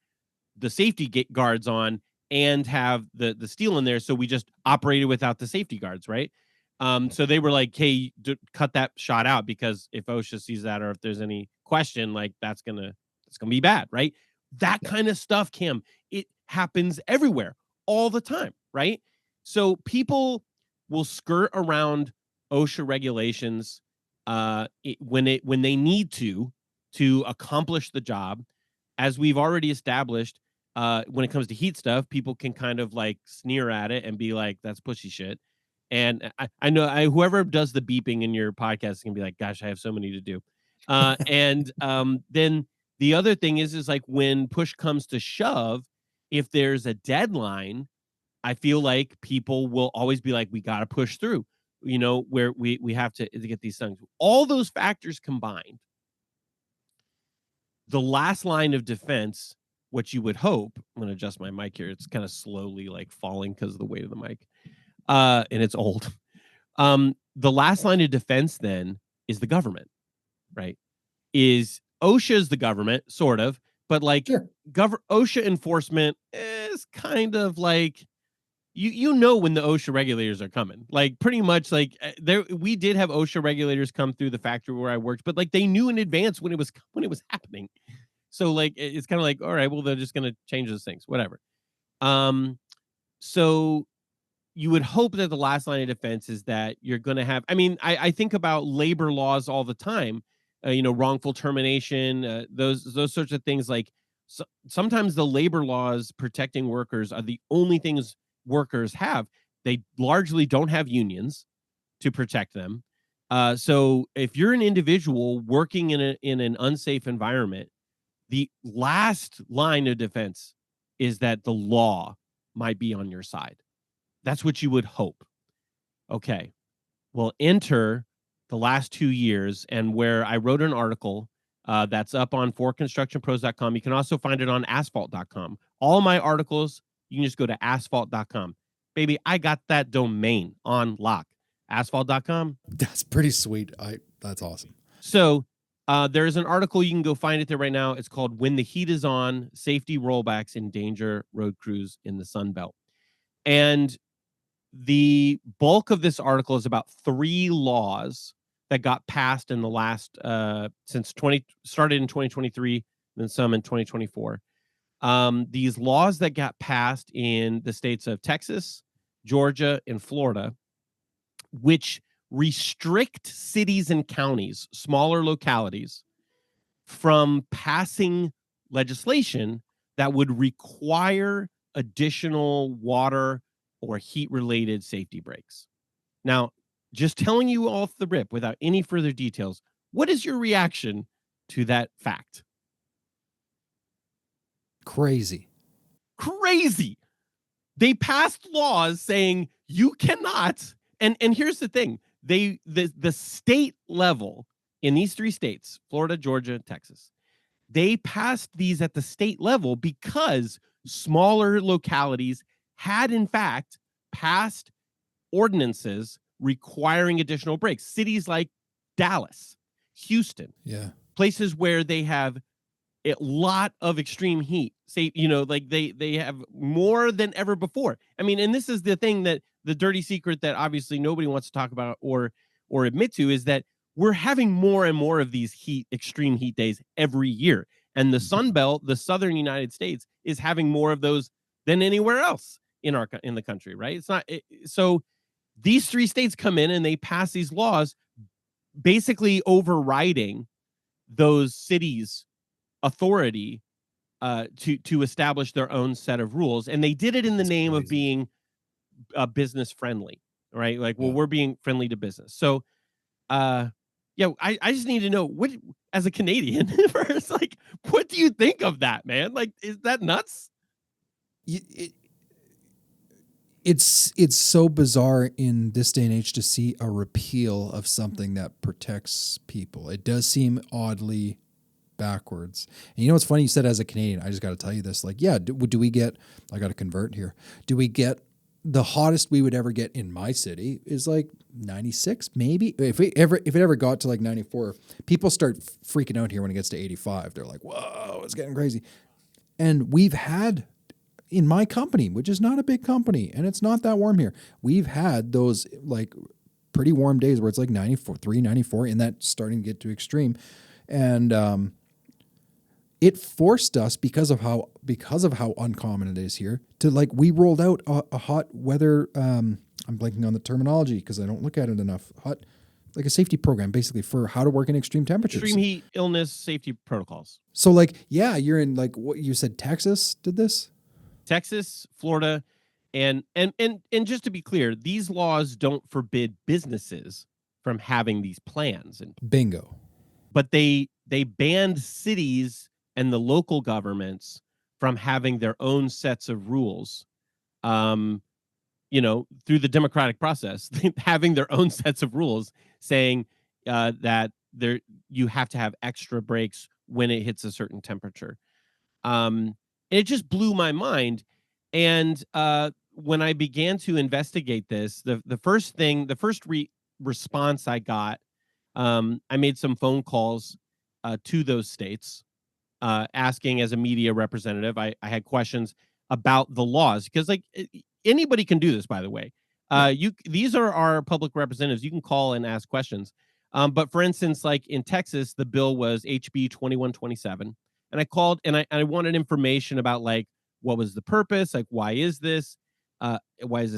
the safety guards on and have the steel in there. So we just operated without the safety guards, right? So they were like, "Hey, cut that shot out because if OSHA sees that or if there's any question, like that's gonna be bad, right?" That kind of stuff, Cam, it happens everywhere all the time, right? So people will skirt around OSHA regulations when they need to accomplish the job. As we've already established, when it comes to heat stuff, people can kind of like sneer at it and be like, "That's pussy shit." And I know whoever does the beeping in your podcast is gonna be like, "Gosh, I have so many to do." And then the other thing is like when push comes to shove, if there's a deadline, I feel like people will always be like, "We got to push through," where we have to get these things. All those factors combined, the last line of defense, what you would hope, I'm going to adjust my mic here. It's kind of slowly like falling because of the weight of the mic. And it's old. The last line of defense then is the government, right? Is OSHA's the government, sort of, but like Sure. OSHA enforcement is kind of like when the OSHA regulators are coming. Like pretty much like we did have OSHA regulators come through the factory where I worked, but like they knew in advance when it was happening. So like it's kind of like, all right, well, they're just gonna change those things, whatever. So you would hope that the last line of defense is that you're gonna have. I mean, I think about labor laws all the time. Wrongful termination, those sorts of things. Like sometimes the labor laws protecting workers are the only things workers have. They largely don't have unions to protect them. So if you're an individual working in an unsafe environment, the last line of defense is that the law might be on your side. That's what you would hope. Okay. Well, enter the last 2 years and where I wrote an article that's up on forconstructionpros.com. You can also find it on asphalt.com. All my articles, you can just go to asphalt.com. Baby, I got that domain on lock. Asphalt.com. That's pretty sweet. That's awesome. So there's an article, you can go find it there right now. It's called "When the Heat is On, Safety Rollbacks Endanger Road Crews in the Sun Belt." And the bulk of this article is about 3 laws that got passed in the last started in 2023, then some in 2024. These laws that got passed in the states of Texas, Georgia, and Florida, which restrict cities and counties, smaller localities, from passing legislation that would require additional water or heat related safety breaks. Now, just telling you off the rip without any further details, what is your reaction to that fact? Crazy. Crazy. They passed laws saying you cannot, and here's the thing, the state level in these 3 states, Florida, Georgia, Texas, they passed these at the state level because smaller localities had in fact passed ordinances requiring additional breaks. Cities like Dallas, Houston, Yeah. places where they have a lot of extreme heat. Say, like they have more than ever before. I mean, and this is the thing, that the dirty secret that obviously nobody wants to talk about or admit to, is that we're having more and more of these extreme heat days every year. And the Sun Belt, the southern United States, is having more of those than anywhere else in the country, right? It's not so These 3 states come in and they pass these laws basically overriding those cities' authority to establish their own set of rules, and they did it in the That's name of crazy. being business friendly, right? Like, well, Yeah. we're being friendly to business. So, uh, yeah, I just need to know what, as a Canadian, first, like, what do you think of that, man? Like, is that nuts? Y- It, it's so bizarre in this day and age to see a repeal of something that protects people. It does seem oddly backwards. And you know what's funny? You said as a Canadian, I just got to tell you this. Like, yeah, do we get? I got to convert here. Do we get the hottest we would ever get in my city is like 96, maybe. If it ever got to like 94, people start freaking out here when it gets to 85. They're like, whoa, it's getting crazy. And we've had in my company, which is not a big company, and it's not that warm here. We've had those like pretty warm days where it's like 94, 94, and that's starting to get to extreme. And it forced us because of how uncommon it is here to like we rolled out a hot weather. I'm blanking on the terminology because I don't look at it enough. Hot, like a safety program, basically for how to work in extreme temperatures. Extreme heat, illness, safety protocols. So like, yeah, you're in like what you said. Texas did this. Texas, Florida, and just to be clear, these laws don't forbid businesses from having these plans, and Bingo. but they banned cities and the local governments from having their own sets of rules. Um, through the democratic process, having their own sets of rules, saying that you have to have extra breaks when it hits a certain temperature. And it just blew my mind. And when I began to investigate this, the first response I got, I made some phone calls to those states, asking as a media representative. I had questions about the laws because, like, anybody can do this. By the way, Yeah. these are our public representatives. You can call and ask questions. But for instance, like in Texas, the bill was HB 2127, and I called and I wanted information about, like, what was the purpose, like why is this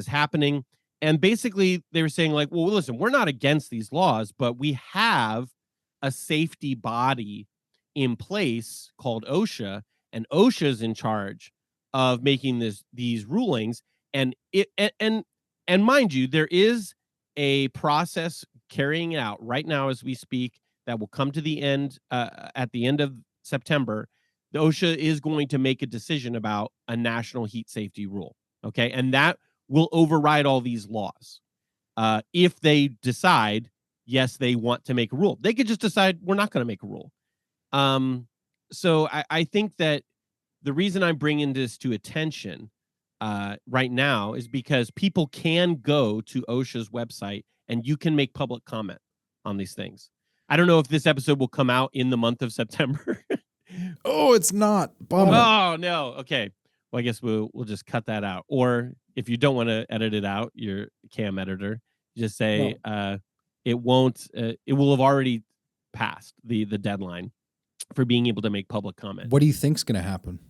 happening, and basically they were saying, like, well, listen, we're not against these laws, but we have a safety body in place called OSHA, and OSHA's in charge of making these rulings. And and mind you, there is a process carrying out right now as we speak that will come to the end at the end of September. The OSHA is going to make a decision about a national heat safety rule. Okay, and that will override all these laws. If they decide, yes, they want to make a rule, they could just decide we're not going to make a rule. Um, so I think that the reason I'm bringing this to attention right now is because people can go to OSHA's website and you can make public comment on these things. I don't know if this episode will come out in the month of September. Oh, it's not. Bummer. Oh no. Okay. Well, I guess we'll just cut that out. Or if you don't want to edit it out, your cam editor, just say it won't. It will have already passed the deadline for being able to make public comment. What do you think's going to happen?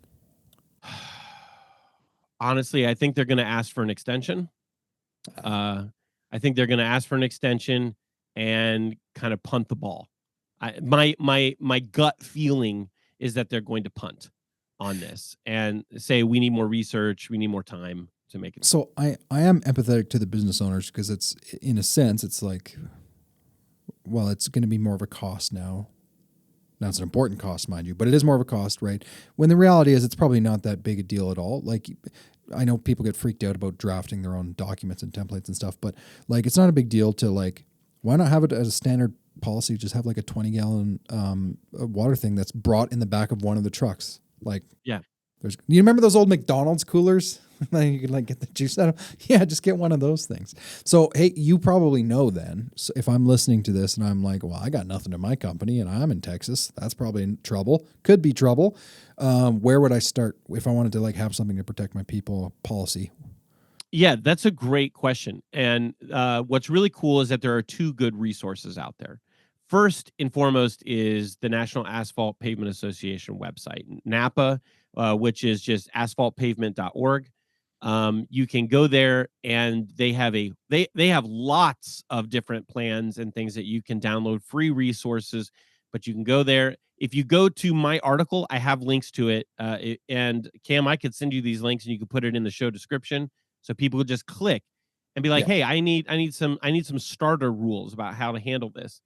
Honestly, I think they're going to ask for an extension. I think they're going to ask for an extension and kind of punt the ball. My gut feeling is that they're going to punt on this and say we need more research, we need more time to make it. So I am empathetic to the business owners because it's, in a sense, it's like, well, it's going to be more of a cost now. Now, it's an important cost, mind you, but it is more of a cost, right? When the reality is it's probably not that big a deal at all. Like, I know people get freaked out about drafting their own documents and templates and stuff, but like, it's not a big deal to like, why not have it as a standard policy? Just have like a 20-gallon water thing that's brought in the back of one of the trucks. Like, Yeah. You remember those old McDonald's coolers? You could like get the juice out of. Yeah, just get one of those things. So, hey, you probably know then. So if I'm listening to this and I'm like, well, I got nothing in my company and I'm in Texas, that's probably in trouble. Could be trouble. Where would I start if I wanted to like have something to protect my people policy? Yeah, that's a great question. And what's really cool is that there are two good resources out there. First and foremost is the National Asphalt Pavement Association website, NAPA, which is just asphaltpavement.org. You can go there, and they have lots of different plans and things that you can download, free resources. But you can go there. If you go to my article, I have links to it. And Cam, I could send you these links, and you could put it in the show description, so people would just click and be like, Yeah. "Hey, I need some starter rules about how to handle this."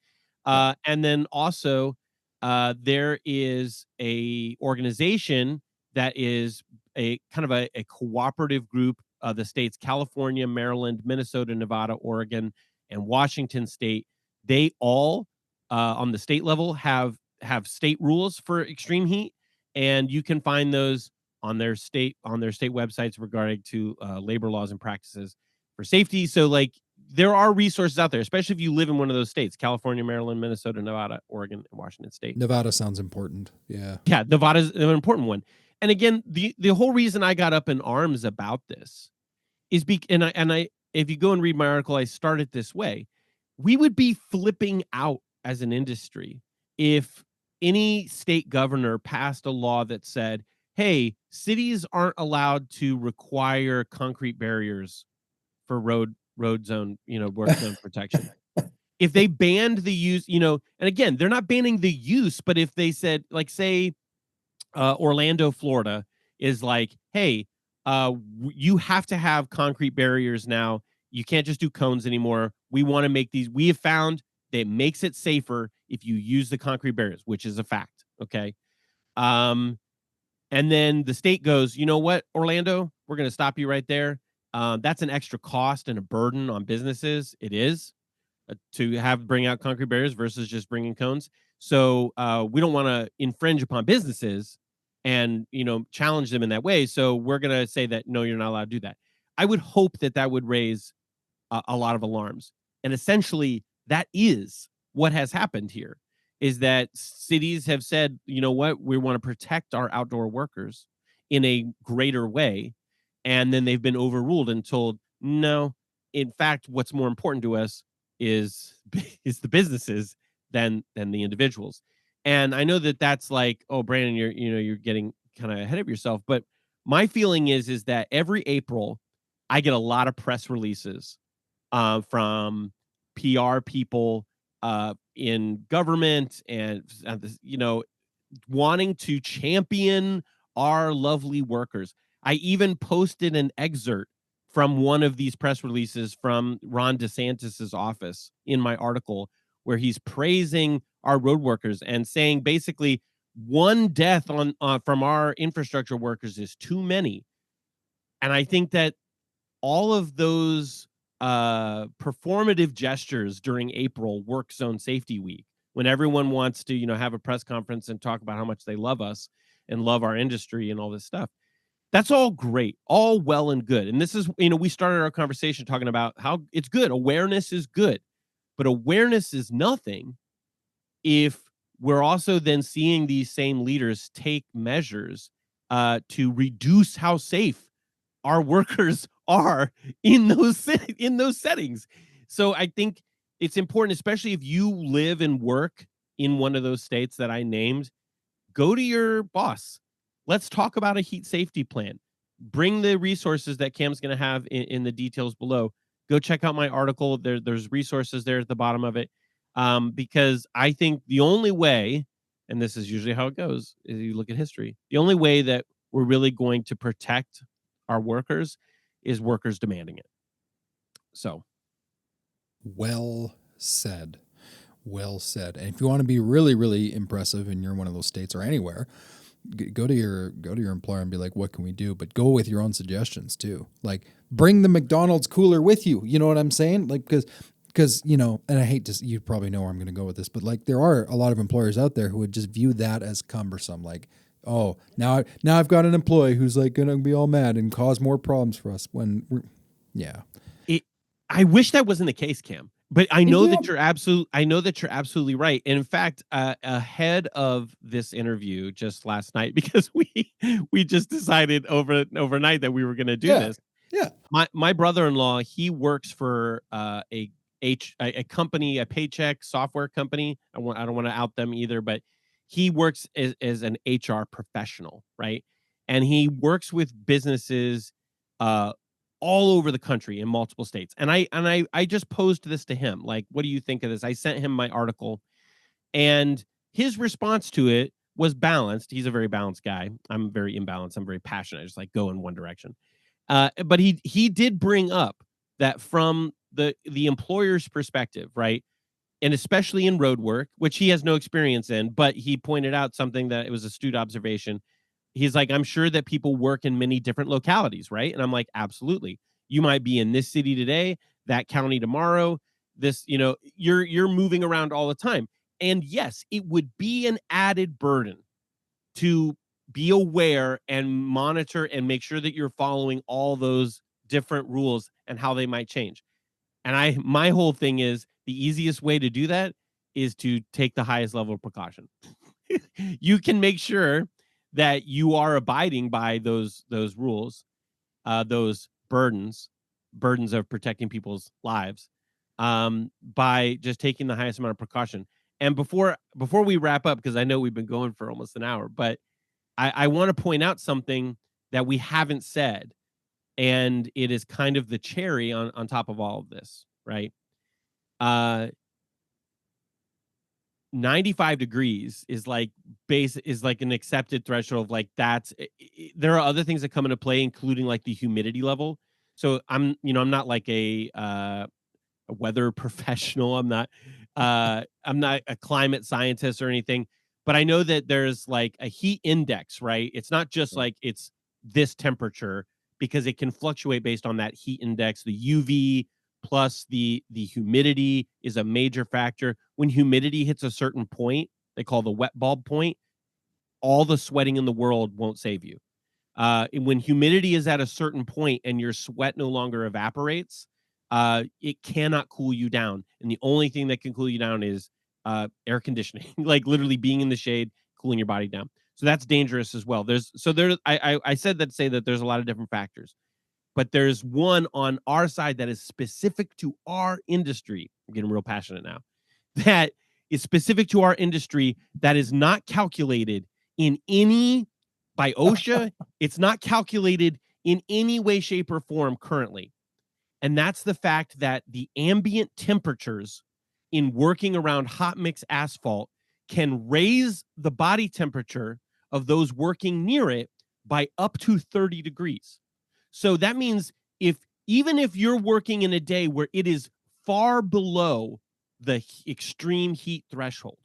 Yeah. And then also, there is a organization that is a kind of a cooperative group. The states California, Maryland, Minnesota, Nevada, Oregon, and Washington State. They all, on the state level, have state rules for extreme heat, and you can find those on their state websites regarding to labor laws and practices for safety. So, like, there are resources out there, especially if you live in one of those states: California, Maryland, Minnesota, Nevada, Oregon, and Washington State. Nevada sounds important. Yeah. Yeah, Nevada's an important one. And again, the whole reason I got up in arms about this is and I if you go and read my article, I start it this way. We would be flipping out as an industry if any state governor passed a law that said, "Hey, cities aren't allowed to require concrete barriers for road zone, work zone protection." If they banned the use, and again, they're not banning the use, but if they said, like, say, Orlando, Florida, is like, "Hey, you have to have concrete barriers now. You can't just do cones anymore. We want to make these. We have found that it makes it safer if you use the concrete barriers, which is a fact." Okay. Um, and then the state goes, "You know what, Orlando, we're going to stop you right there. That's an extra cost and a burden on businesses. It is to have bring out concrete barriers versus just bringing cones. So we don't want to infringe upon businesses and challenge them in that way. So we're going to say that no, you're not allowed to do that." I would hope that that would raise a lot of alarms. And essentially, that is what has happened here. Is that cities have said, "You know what, we want to protect our outdoor workers in a greater way," and then they've been overruled and told, "No, in fact, what's more important to us is is the businesses than the individuals." And I know that that's like, "Oh, Brandon, you're getting kind of ahead of yourself." But my feeling is that every April I get a lot of press releases from PR people in government, and wanting to champion our lovely workers. I even posted an excerpt from one of these press releases from Ron DeSantis's office in my article, where he's praising our road workers and saying basically one death from our infrastructure workers is too many. And I think that all of those performative gestures during April Work Zone Safety Week, when everyone wants to, have a press conference and talk about how much they love us and love our industry and all this stuff. That's all great, all well and good. And this is, we started our conversation talking about how it's good. Awareness is good, but awareness is nothing if we're also then seeing these same leaders take measures to reduce how safe our workers are in those settings. So I think it's important, especially if you live and work in one of those states that I named. Go to your boss. Let's talk about a heat safety plan. Bring the resources that Cam's going to have in the details below. Go check out my article. There's resources there at the bottom of it. Because I think the only way, and this is usually how it goes, is you look at history. The only way that we're really going to protect our workers is workers demanding it. So, Well said. Well said. And if you want to be really, really impressive and you're in one of those states or anywhere, go to your employer and be like, "What can we do?" But go with your own suggestions too. Like, bring the McDonald's cooler with you. You know what I'm saying? Like, because and I hate to, you probably know where I'm going to go with this, but like, there are a lot of employers out there who would just view that as cumbersome. Like, oh, now I've got an employee who's like going to be all mad and cause more problems for us yeah. I wish that wasn't the case, Cam. But I know Yeah. that you're absolutely right. And in fact, ahead of this interview just last night, because we just decided overnight that we were going to do Yeah. this. Yeah. My brother-in-law, he works for a company, a paycheck software company. I don't want to out them either, but he works as an HR professional, right? And he works with businesses uh, all over the country in multiple states. And I just posed this to him, like, what do you think of this? I sent him my article, and his response to it was balanced. He's a very balanced guy. I'm very imbalanced. I'm very passionate. I just like go in one direction. But he did bring up that from the employer's perspective, right? And especially in road work, which he has no experience in, but he pointed out something that it was astute observation. He's like, I'm sure that people work in many different localities, right? And I'm like, absolutely. You might be in this city today, that county tomorrow. This, you're moving around all the time. And yes, it would be an added burden to be aware and monitor and make sure that you're following all those different rules and how they might change. And my whole thing is the easiest way to do that is to take the highest level of precaution. You can make sure that you are abiding by those rules, those burdens of protecting people's lives, by just taking the highest amount of precaution. And before we wrap up, because I know we've been going for almost an hour, but I want to point out something that we haven't said, and it is kind of the cherry on top of all of this, right? Uh, 95 degrees is like an accepted threshold of like there are other things that come into play, including like the humidity level. So I'm not like a weather professional. I'm not a climate scientist or anything, but I know that there's like a heat index, right? It's not just like it's this temperature, because it can fluctuate based on that heat index. The UV plus the humidity is a major factor. When humidity hits a certain point, they call the wet bulb point, all the sweating in the world won't save you. When humidity is at a certain point and your sweat no longer evaporates, it cannot cool you down. And the only thing that can cool you down is air conditioning, like literally being in the shade, cooling your body down. So that's dangerous as well. I said that to say that there's a lot of different factors, but there's one on our side that is specific to our industry. I'm getting real passionate now. That is specific to our industry, that is not calculated in any by OSHA. It's not calculated in any way, shape, or form currently. And that's the fact that the ambient temperatures in working around hot mix asphalt can raise the body temperature of those working near it by up to 30 degrees. So that means even if you're working in a day where it is far below the extreme heat threshold,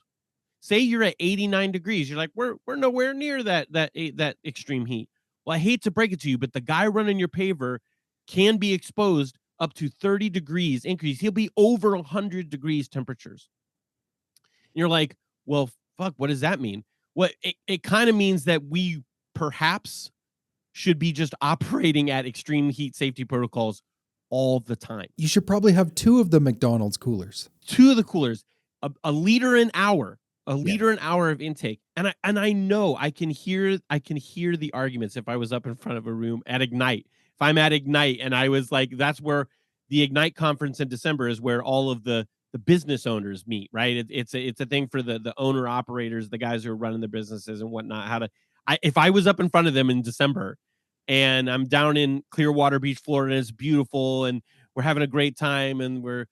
say you're at 89 degrees, you're like, we're nowhere near that extreme heat. Well, I hate to break it to you, but the guy running your paver can be exposed up to 30 degrees increase. He'll be over 100 degrees temperatures. And you're like, well, fuck, what does that mean? Well, it kind of means that we perhaps should be just operating at extreme heat safety protocols all the time. You should probably have 2 of the McDonald's coolers. 2 of the coolers, a liter an hour, an hour of intake. And I know I can hear the arguments if I was up in front of a room at Ignite. If I'm at Ignite and I was like, that's where the Ignite conference in December is, where all of the business owners meet, right? It's a thing for the owner operators, the guys who are running the businesses and whatnot. If I was up in front of them in December and I'm down in Clearwater Beach, Florida, and it's beautiful and we're having a great time, and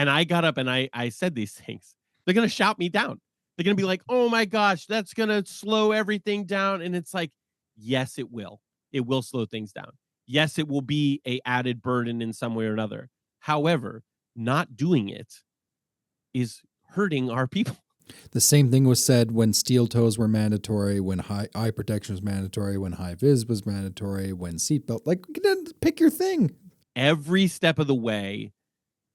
I got up and I said these things, they're going to shout me down. They're going to be like, oh my gosh, that's going to slow everything down. And it's like, yes, it will. It will slow things down. Yes, it will be a added burden in some way or another. However, not doing it is hurting our people. The same thing was said when steel toes were mandatory, when eye protection was mandatory, when high vis was mandatory, when seatbelt. Like, pick your thing. Every step of the way,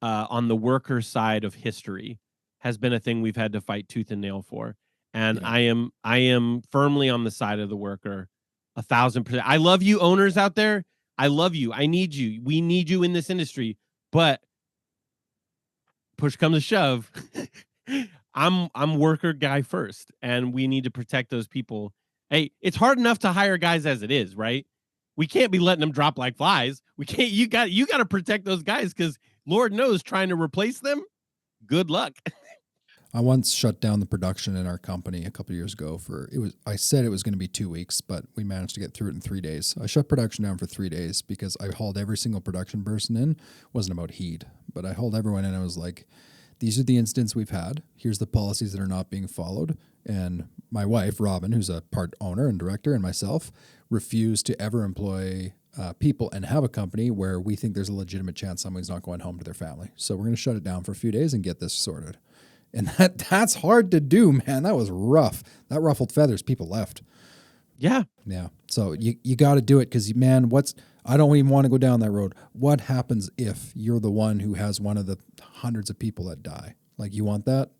on the worker side of history, has been a thing we've had to fight tooth and nail for. And yeah. I am firmly on the side of the worker, 1,000%. I love you, owners out there. I love you. I need you. We need you in this industry. But push comes to shove, I'm worker guy first, and we need to protect those people. Hey, it's hard enough to hire guys as it is, right? We can't be letting them drop like flies. We can't. You got to protect those guys, because Lord knows, trying to replace them, good luck. I once shut down the production in our company a couple of years ago I said it was going to be 2 weeks, but we managed to get through it in 3 days. I shut production down for 3 days because I hauled every single production person in. It wasn't about heat, but I hauled everyone in. I was like, these are the incidents we've had. Here's the policies that are not being followed. And my wife, Robin, who's a part owner and director, and myself refuse to ever employ people and have a company where we think there's a legitimate chance somebody's not going home to their family. So we're going to shut it down for a few days and get this sorted. And that's hard to do, man. That was rough. That ruffled feathers. People left. Yeah. Yeah. So you got to do it because, man, I don't even want to go down that road. What happens if you're the one who has one of the hundreds of people that die? Like, you want that?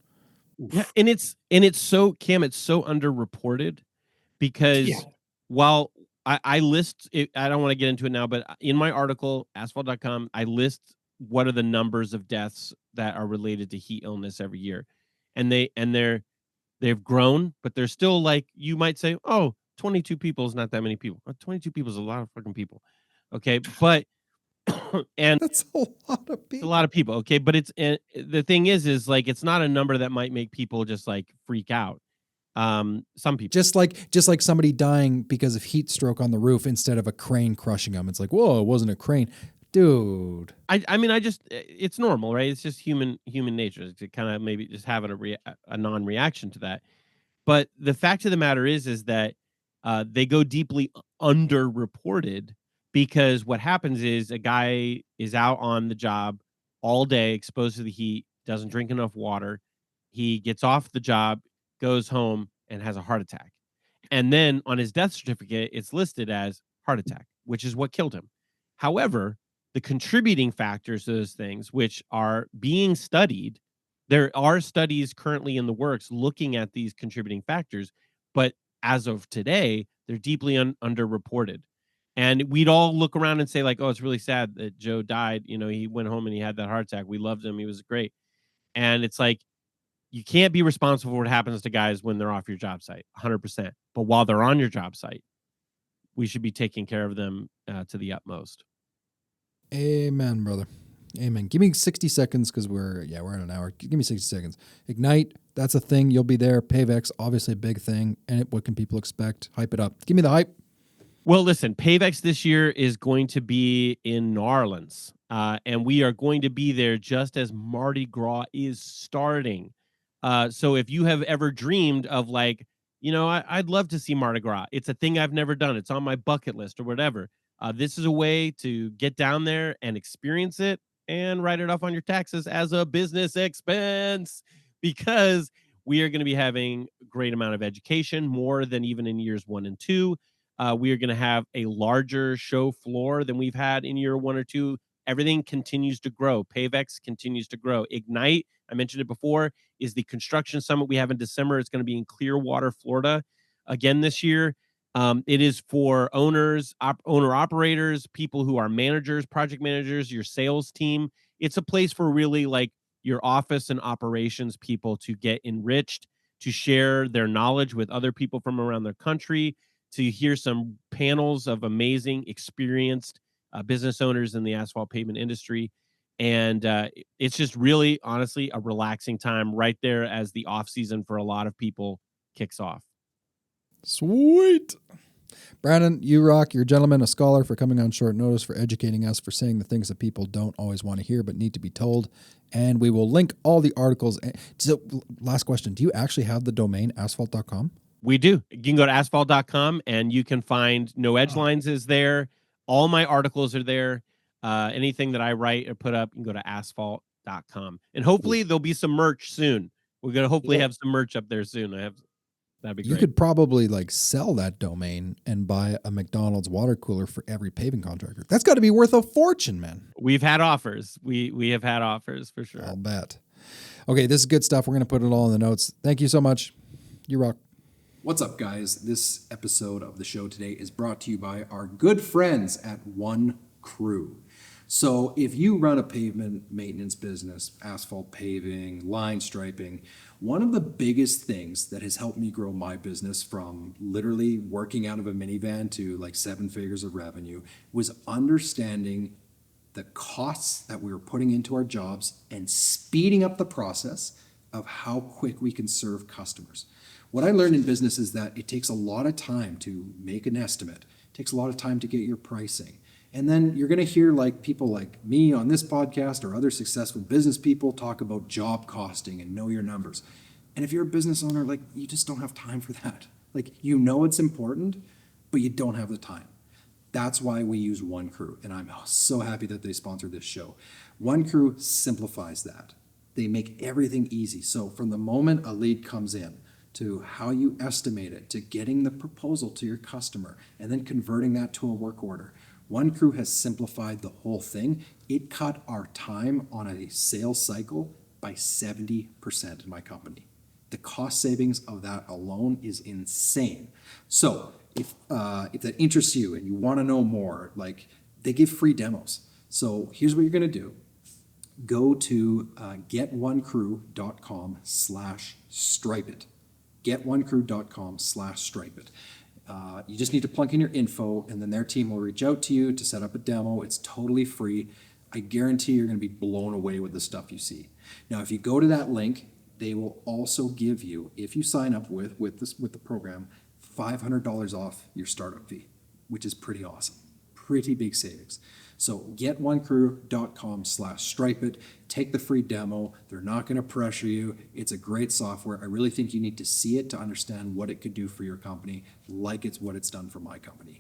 Yeah. And it's so, Cam, it's so underreported because while I list it, I don't want to get into it now, but in my article, asphalt.com, I list what are the numbers of deaths that are related to heat illness every year. And they've grown, but they're still, like, you might say, oh, 22 people is not that many people. 22 people is a lot of fucking people. Okay. But, and That's a lot of it's a people. lot of people. Okay. But the thing is like, it's not a number that might make people just like freak out. Some people, Just like somebody dying because of heat stroke on the roof instead of a crane crushing them. It's like, whoa, it wasn't a crane. Dude. I mean, it's normal, right? It's just human nature to kind of maybe just having a non-reaction to that. But the fact of the matter is that they go deeply underreported because what happens is a guy is out on the job all day, exposed to the heat, doesn't drink enough water. He gets off the job, goes home, and has a heart attack. And then on his death certificate, it's listed as heart attack, which is what killed him. However, the contributing factors to those things, which are being studied, there are studies currently in the works looking at these contributing factors, but as of today, they're deeply underreported. And we'd all look around and say, like, oh, it's really sad that Joe died. You know, he went home and he had that heart attack. We loved him. He was great. And it's like, you can't be responsible for what happens to guys when they're off your job site, 100%. But while they're on your job site, we should be taking care of them to the utmost. Amen, brother. Amen. Give me 60 seconds because we're in an hour. Give me 60 seconds. Ignite, that's a thing. You'll be there. Pavex, obviously a big thing. And what can people expect? Hype it up. Give me the hype. Well, listen, Pavex this year is going to be in New Orleans, and we are going to be there just as Mardi Gras is starting. So if you have ever dreamed of, like, you know, I'd love to see Mardi Gras. It's a thing I've never done. It's on my bucket list or whatever. This is a way to get down there and experience it and write it off on your taxes as a business expense because we are going to be having a great amount of education, more than even in years 1 and 2. We are going to have a larger show floor than we've had in year 1 or 2. Everything continues to grow. Pavex continues to grow. Ignite, I mentioned it before, is the construction summit we have in December. It's going to be in Clearwater, Florida, again this year. It is for owners, owner operators, people who are managers, project managers, your sales team. It's a place for really, like, your office and operations people to get enriched, to share their knowledge with other people from around the country, to hear some panels of amazing, experienced business owners in the asphalt pavement industry. And it's just really, honestly, a relaxing time right there as the off season for a lot of people kicks off. Sweet. Brandon, you rock. You're a gentleman, a scholar, for coming on short notice, for educating us, for saying the things that people don't always want to hear but need to be told. And we will link all the articles. So, last question. Do you actually have the domain asphalt.com? We do. You can go to asphalt.com and you can find No Edge Lines is there. All my articles are there. Anything that I write or put up, you can go to asphalt.com. And hopefully there'll be some merch soon. We're going to hopefully have some merch up there soon. That'd be great. You could probably, like, sell that domain and buy a McDonald's water cooler for every paving contractor. That's got to be worth a fortune, man. We've had offers. We have had offers for sure. I'll bet. Okay, this is good stuff. We're going to put it all in the notes. Thank you so much. You rock. What's up, guys? This episode of the show today is brought to you by our good friends at One Crew. So if you run a pavement maintenance business, asphalt paving, line striping, one of the biggest things that has helped me grow my business from literally working out of a minivan to like 7 figures of revenue was understanding the costs that we were putting into our jobs and speeding up the process of how quick we can serve customers. What I learned in business is that it takes a lot of time to make an estimate. It takes a lot of time to get your pricing. And then you're going to hear like people like me on this podcast or other successful business people talk about job costing and know your numbers. And if you're a business owner, like you just don't have time for that. Like you know it's important, but you don't have the time. That's why we use One Crew, and I'm so happy that they sponsored this show. One Crew simplifies that. They make everything easy. So from the moment a lead comes in, to how you estimate it, to getting the proposal to your customer, and then converting that to a work order, One Crew has simplified the whole thing. It cut our time on a sales cycle by 70% in my company. The cost savings of that alone is insane. So if that interests you and you want to know more, like they give free demos. So here's what you're going to do. Go to getonecrew.com/stripe it. getonecrew.com/stripe it. You just need to plunk in your info, and then their team will reach out to you to set up a demo. It's totally free. I guarantee you're going to be blown away with the stuff you see. Now, if you go to that link, they will also give you, if you sign up with the program, $500 off your startup fee, which is pretty awesome. Pretty big savings. So getonecrew.com/stripe it. Take the free demo. They're not going to pressure you. It's a great software. I really think you need to see it to understand what it could do for your company, like it's what it's done for my company.